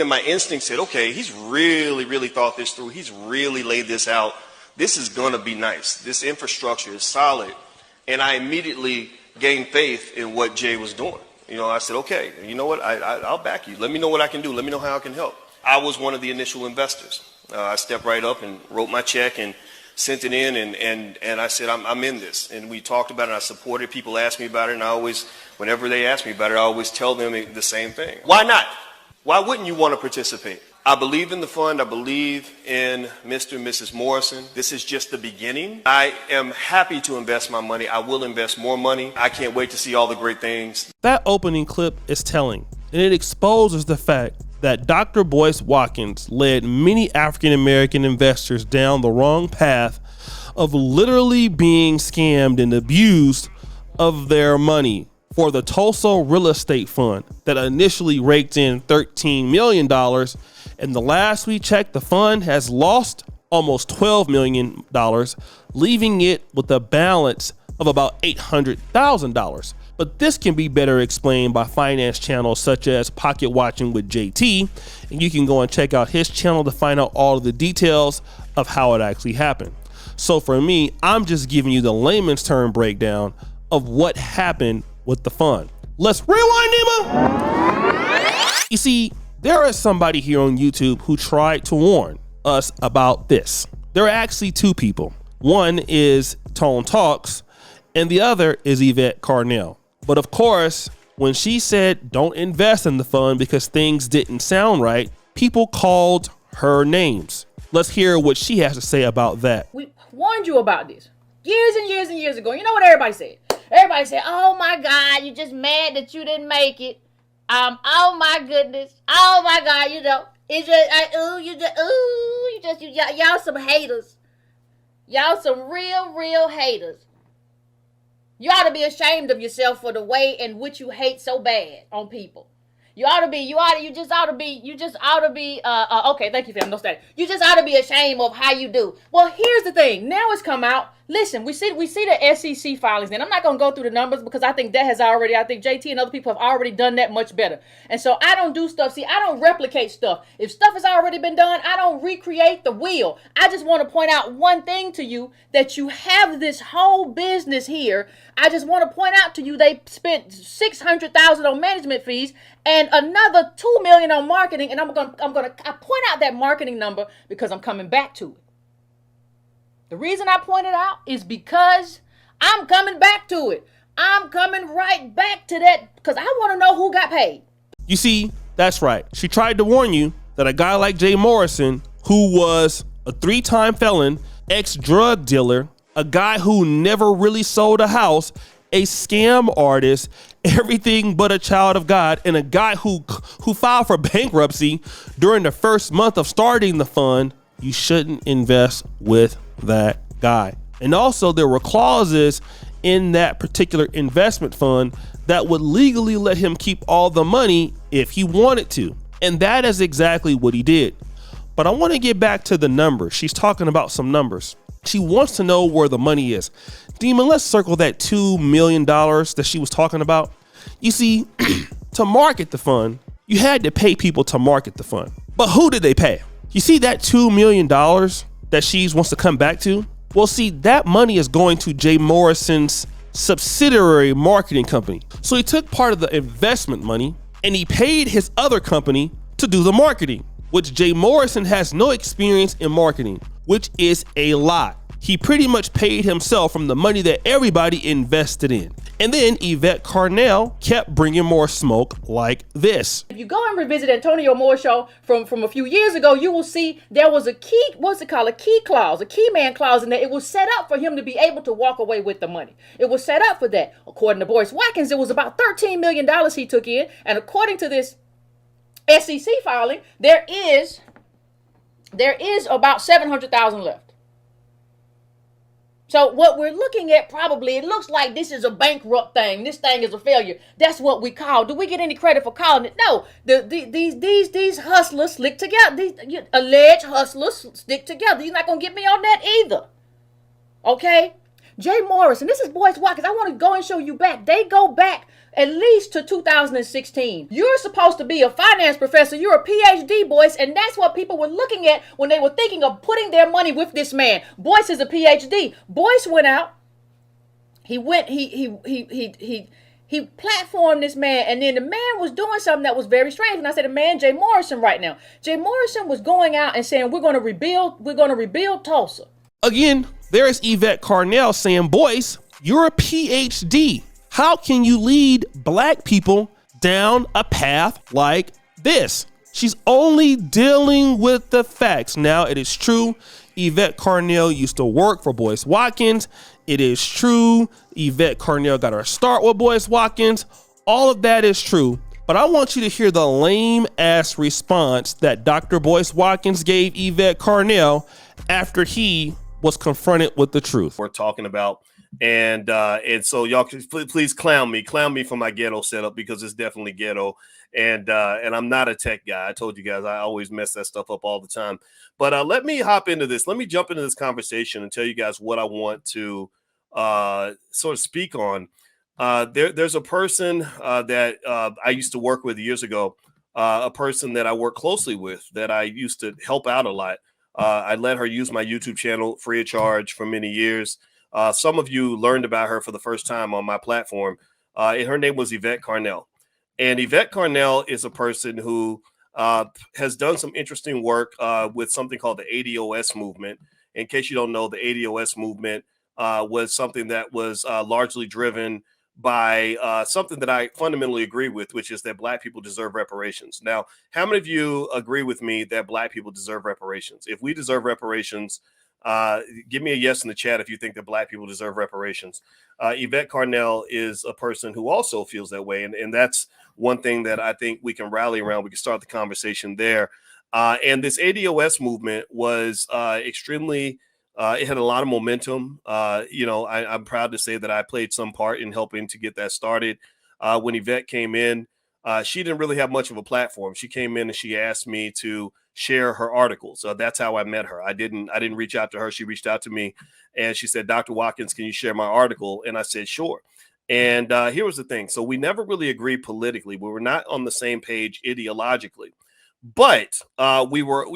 And my instinct said, okay, he's really thought this through. He's really laid this out. This is going to be nice. This infrastructure is solid. And I immediately gained faith in what Jay was doing. You know, I said, okay, you know what? I'll back you. Let me know what I can do. Let me know how I can help. I was one of the initial investors. I stepped right up and wrote my check and sent it in, and I said, I'm in this. And we talked about it. I supported. People asked me about it, and I always, whenever they ask me about it, I always tell them the same thing. Why not? Why wouldn't you want to participate? I believe in the fund. I believe in Mr. and Mrs. Morrison. This is just the beginning. I am happy to invest my money. I will invest more money. I can't wait to see all the great things. That opening clip is telling, and it exposes the fact that Dr. Boyce Watkins led many African-American investors down the wrong path of literally being scammed and abused of their money for the Tulsa real estate fund that initially raked in $13 million. And the last we checked, the fund has lost almost $12 million, leaving it with a balance of about $800,000. But this can be better explained by finance channels such as Pocket Watching with JT, and you can go and check out his channel to find out all of the details of how it actually happened. So for me, I'm just giving you the layman's term breakdown of what happened with the fund. Let's rewind, Nima. You see, there is somebody here on YouTube who tried to warn us about this. There are actually two people. One is Tone Talks, and the other is Yvette Carnell. But of course, when she said don't invest in the fund because things didn't sound right, people called her names. Let's hear what she has to say about that. We warned you about this years and years and years ago. You know what everybody said? Everybody said, oh my God, you're just mad that you didn't make it. Oh my goodness. Oh my God, you know, it's just, y'all some haters. Y'all some real haters. You ought to be ashamed of yourself for the way in which you hate so bad on people. You just ought to be, okay, thank you, fam, no study. You just ought to be ashamed of how you do. Well, here's the thing. Now it's come out. Listen, we see the SEC filings, and I'm not going to go through the numbers because I think JT and other people have already done that much better. And so I don't do stuff. See, I don't replicate stuff. If stuff has already been done, I don't recreate the wheel. I just want to point out one thing to you, that you have this whole business here. I just want to point out to you, they spent $600,000 on management fees and another $2 million on marketing. And I point out that marketing number because I'm coming back to it. The reason I point it out is because I'm coming back to it. I'm coming right back to that because I want to know who got paid. You see, that's right. She tried to warn you that a guy like Jay Morrison, who was a 3-time felon, ex-drug dealer, a guy who never really sold a house, a scam artist, everything but a child of God, and a guy who filed for bankruptcy during the first month of starting the fund, you shouldn't invest with that guy. And also there were clauses in that particular investment fund that would legally let him keep all the money if he wanted to. And that is exactly what he did. But I want to get back to the numbers. She's talking about some numbers. She wants to know where the money is. Demon, let's circle that $2 million that she was talking about. You see, to market the fund, you had to pay people to market the fund. But who did they pay? You see that $2 million that she wants to come back to? Well, see, that money is going to Jay Morrison's subsidiary marketing company. So he took part of the investment money and he paid his other company to do the marketing, which Jay Morrison has no experience in marketing, which is a lie. He pretty much paid himself from the money that everybody invested in. And then Yvette Carnell kept bringing more smoke like this. If you go and revisit Antonio Moore's show from a few years ago, you will see there was a key, a key clause, a key man clause in there. It was set up for him to be able to walk away with the money. It was set up for that. According to Boyce Watkins, it was about $13 million he took in. And according to this SEC filing, there is about $700,000 left. So what we're looking at, probably, it looks like this is a bankrupt thing. This thing is a failure. That's what we call. Do we get any credit for calling it? No. These hustlers stick together. These alleged hustlers stick together. You're not going to get me on that either. Okay? Jay Morrison, this is Boyce Watkins. I want to go and show you back. They go back at least to 2016. You're supposed to be a finance professor. You're a PhD, Boyce, and that's what people were looking at when they were thinking of putting their money with this man. Boyce is a PhD. Boyce went out. He platformed this man, and then the man was doing something that was very strange. And I said, the man, Jay Morrison, right now. Jay Morrison was going out and saying, we're going to rebuild Tulsa. Again, there is Yvette Carnell saying, Boyce, you're a PhD. How can you lead black people down a path like this? She's only dealing with the facts. Now, it is true, Yvette Carnell used to work for Boyce Watkins. It is true, Yvette Carnell got her start with Boyce Watkins. All of that is true. But I want you to hear the lame-ass response that Dr. Boyce Watkins gave Yvette Carnell after he was confronted with the truth. We're talking about, and so y'all can please clown me for my ghetto setup, because it's definitely ghetto, and I'm not a tech guy. I told you guys I always mess that stuff up all the time. But let me hop into this. Let me jump into this conversation and tell you guys what I want to sort of speak on. There's a person that I used to work with years ago, a person that I work closely with, that I used to help out a lot. I let her use my YouTube channel free of charge for many years. Some of you learned about her for the first time on my platform. And her name was Yvette Carnell. And Yvette Carnell is a person who has done some interesting work with something called the ADOS movement. In case you don't know, the ADOS movement was something that was largely driven by something that I fundamentally agree with, which is that black people deserve reparations. Now, how many of you agree with me that black people deserve reparations? If we deserve reparations, give me a yes in the chat if you think that black people deserve reparations. Yvette Carnell is a person who also feels that way. And that's one thing that I think we can rally around. We can start the conversation there. And this ADOS movement was extremely it had a lot of momentum. I'm proud to say that I played some part in helping to get that started. When Yvette came in, she didn't really have much of a platform. She came in and she asked me to share her articles. So that's how I met her. I didn't reach out to her. She reached out to me and she said, Dr. Watkins, can you share my article? And I said, sure. And here was the thing. So we never really agreed politically. We were not on the same page ideologically. But we were,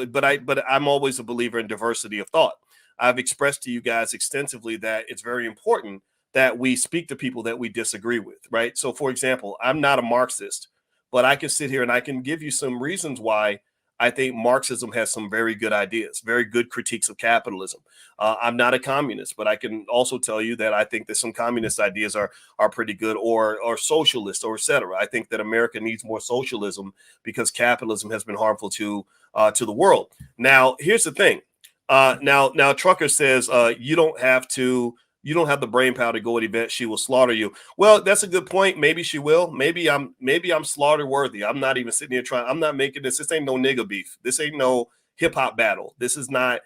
but I'm always a believer in diversity of thought. I've expressed to you guys extensively that it's very important that we speak to people that we disagree with, right? So, for example, I'm not a Marxist, but I can sit here and I can give you some reasons why I think Marxism has some very good ideas, very good critiques of capitalism. I'm not a communist, but I can also tell you that I think that some communist ideas are pretty good, or socialist, or et cetera. I think that America needs more socialism because capitalism has been harmful to the world. Now, here's the thing. Now Trucker says you don't have the brain power to go with Yvette. She will slaughter you. Well, that's a good point. Maybe she will. Maybe I'm slaughter worthy. I'm not even sitting here trying. I'm not making this. This ain't no nigga beef. This ain't no hip hop battle. This is not,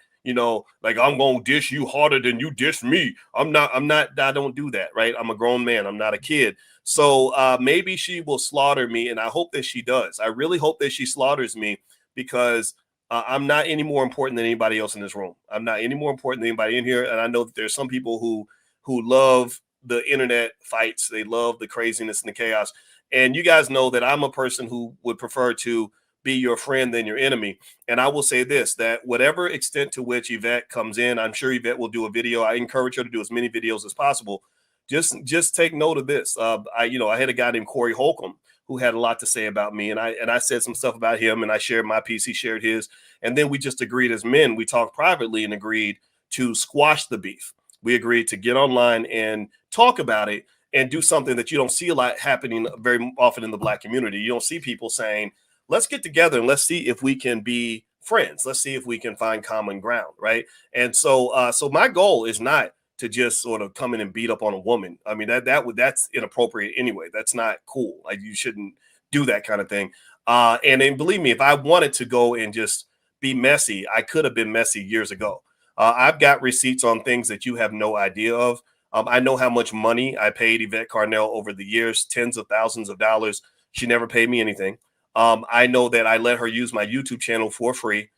like I'm going to dish you harder than you dish me. I don't do that. Right. I'm a grown man. I'm not a kid. So maybe she will slaughter me. And I hope that she does. I really hope that she slaughters me, because I'm not any more important than anybody else in this room. I'm not any more important than anybody in here. And I know that there's some people who love the internet fights. They love the craziness and the chaos. And you guys know that I'm a person who would prefer to be your friend than your enemy. And I will say this, that whatever extent to which Yvette comes in, I'm sure Yvette will do a video. I encourage her to do as many videos as possible. Just take note of this. I had a guy named Corey Holcomb who had a lot to say about me. And I said some stuff about him, and I shared my piece, he shared his. And then we just agreed as men, we talked privately and agreed to squash the beef. We agreed to get online and talk about it and do something that you don't see a lot happening very often in the black community. You don't see people saying, let's get together and let's see if we can be friends. Let's see if we can find common ground, right? And so my goal is not to just sort of come in and beat up on a woman. I mean, that's inappropriate anyway. That's not cool. Like, you shouldn't do that kind of thing. And then believe me, if I wanted to go and just be messy, I could have been messy years ago. I've got receipts on things that you have no idea of. I know how much money I paid Yvette Carnell over the years, tens of thousands of dollars. She never paid me anything. I know that I let her use my YouTube channel for free.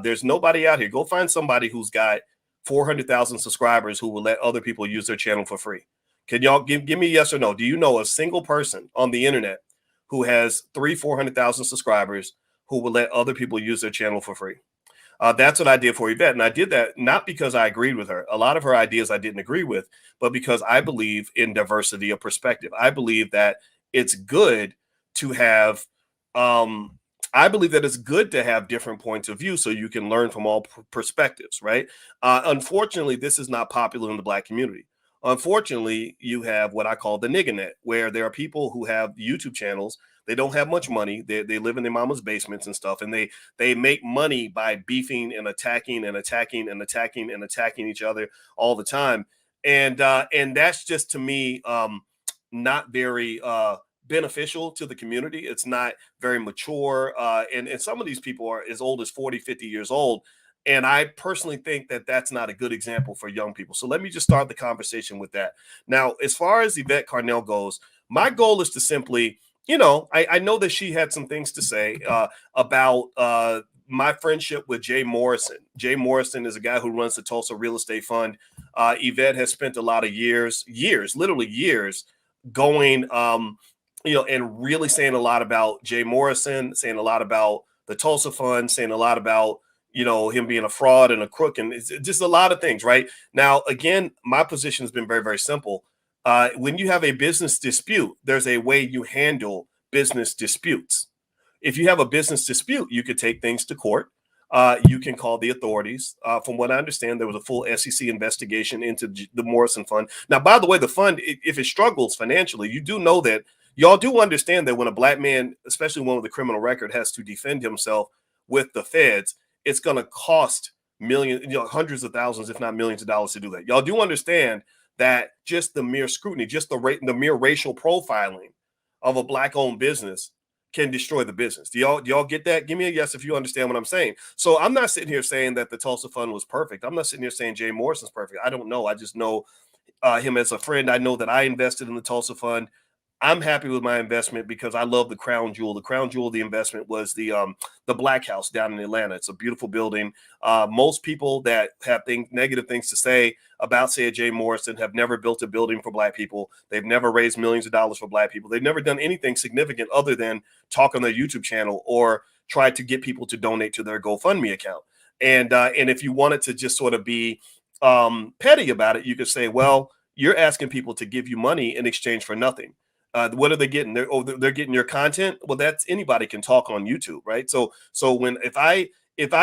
There's nobody out here. Go find somebody who's got 400,000 subscribers who will let other people use their channel for free? Can y'all give me a yes or no? Do you know a single person on the internet who has 400,000 subscribers who will let other people use their channel for free? That's what I did for Yvette. And I did that not because I agreed with her. A lot of her ideas I didn't agree with, but because I believe in diversity of perspective. I believe that it's good to have, different points of view so you can learn from all perspectives, right? Unfortunately, this is not popular in the Black community. Unfortunately, you have what I call the nigga net, where there are people who have YouTube channels. They don't have much money. They live in their mama's basements and stuff, and they make money by beefing and attacking each other all the time. And that's just, to me, not very beneficial to the community. It's not very mature. And some of these people are as old as 40, 50 years old. And I personally think that that's not a good example for young people. So let me just start the conversation with that. Now, as far as Yvette Carnell goes, my goal is to simply, I know that she had some things to say about my friendship with Jay Morrison. Jay Morrison is a guy who runs the Tulsa Real Estate Fund. Yvette has spent a lot of years, literally years, going, and really saying a lot about Jay Morrison, saying a lot about the Tulsa Fund, saying a lot about, him being a fraud and a crook, and it's just a lot of things, right? Now, again, my position has been very, very simple. When you have a business dispute, there's a way you handle business disputes. If you have a business dispute, you could take things to court. You can call the authorities. From what I understand, there was a full SEC investigation into the Morrison Fund. Now, by the way, the fund, if it struggles financially, you do know that y'all do understand that when a Black man, especially one with a criminal record, has to defend himself with the feds, it's going to cost millions, hundreds of thousands, if not millions of dollars to do that. Y'all do understand that just the mere scrutiny, just the mere racial profiling of a Black-owned business can destroy the business. Do y'all get that? Give me a yes if you understand what I'm saying. So I'm not sitting here saying that the Tulsa Fund was perfect. I'm not sitting here saying Jay Morrison's perfect. I don't know. I just know him as a friend. I know that I invested in the Tulsa Fund. I'm happy with my investment because I love the crown jewel. The crown jewel of the investment was the Black House down in Atlanta. It's a beautiful building. Most people that have negative things to say about, say, Jay Morrison have never built a building for Black people. They've never raised millions of dollars for Black people. They've never done anything significant other than talk on their YouTube channel or try to get people to donate to their GoFundMe account. And if you wanted to just sort of be petty about it, you could say, well, you're asking people to give you money in exchange for nothing. What are they getting? They're getting your content. Well, that's anybody can talk on YouTube, right? So if I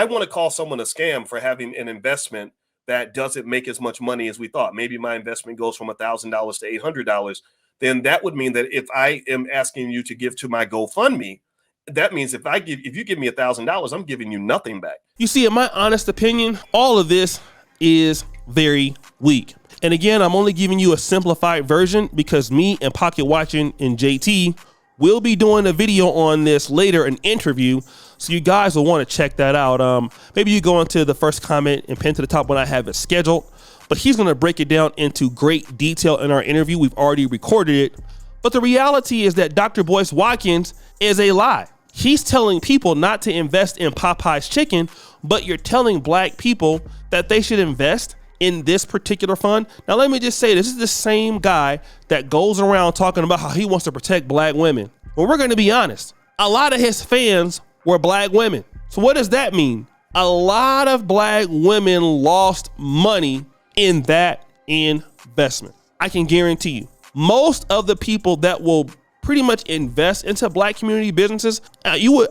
want to call someone a scam for having an investment that doesn't make as much money as we thought, maybe my investment goes from $1,000 to $800, then that would mean that if I am asking you to give to my GoFundMe, that means if you give me $1,000, I'm giving you nothing back. You see, in my honest opinion, all of this is very weak. And again, I'm only giving you a simplified version because me and Pocket Watching and JT will be doing a video on this later, an interview. So you guys will want to check that out. Maybe you go into the first comment and pin to the top when I have it scheduled. But he's going to break it down into great detail in our interview. We've already recorded it. But the reality is that Dr. Boyce Watkins is a lie. He's telling people not to invest in Popeye's chicken, but you're telling Black people that they should invest in this particular fund. Now, let me just say, this is the same guy that goes around talking about how he wants to protect Black women. Well, we're going to be honest. A lot of his fans were Black women. So what does that mean? A lot of Black women lost money in that investment. I can guarantee you. Most of the people that will pretty much invest into Black community businesses, you would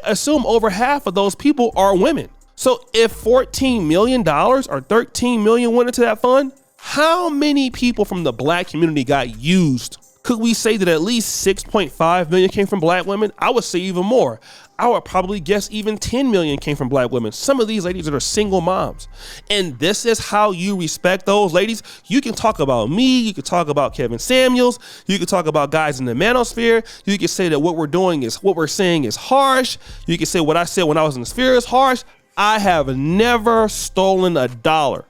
assume over half of those people are women. So if $14 million or $13 million went into that fund, how many people from the Black community got used? Could we say that at least 6.5 million came from Black women? I would say even more. I would probably guess even 10 million came from Black women. Some of these ladies that are single moms. And this is how you respect those ladies. You can talk about me. You can talk about Kevin Samuels. You can talk about guys in the manosphere. You can say that what we're saying is harsh. You can say what I said when I was in the sphere is harsh. I have never stolen a dollar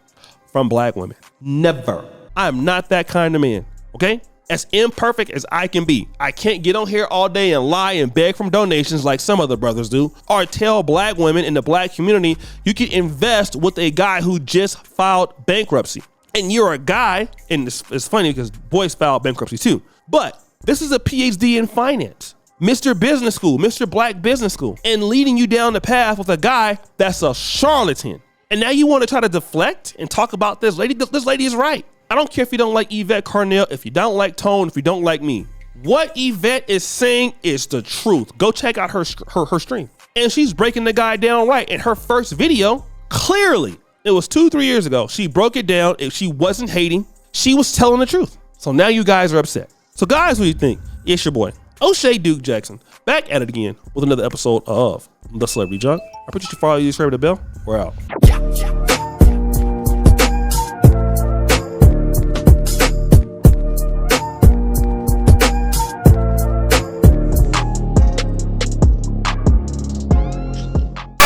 from Black women. Never. I'm not that kind of man. Okay? as imperfect as I can be. I can't get on here all day and lie and beg from donations like some other brothers do, or tell black women in the black community you can invest with a guy who just filed bankruptcy. And you're a guy, and it's funny because Boyce filed bankruptcy too, but this is a PhD in finance, Mr. Business School, Mr. Black Business School, and leading you down the path with a guy that's a charlatan. And now you want to try to deflect and talk about this lady. This lady is right. I don't care if you don't like Yvette Carnell, if you don't like Tone, if you don't like me. What Yvette is saying is the truth. Go check out her stream. And she's breaking the guy down right. In her first video, clearly, it was 2-3 years ago, she broke it down. If she wasn't hating, she was telling the truth. So now you guys are upset. So guys, what do you think? It's your boy, O'Shea Duke Jackson, back at it again with another episode of The Celebrity Junk. I appreciate you for all you subscribe to the bell. We're out.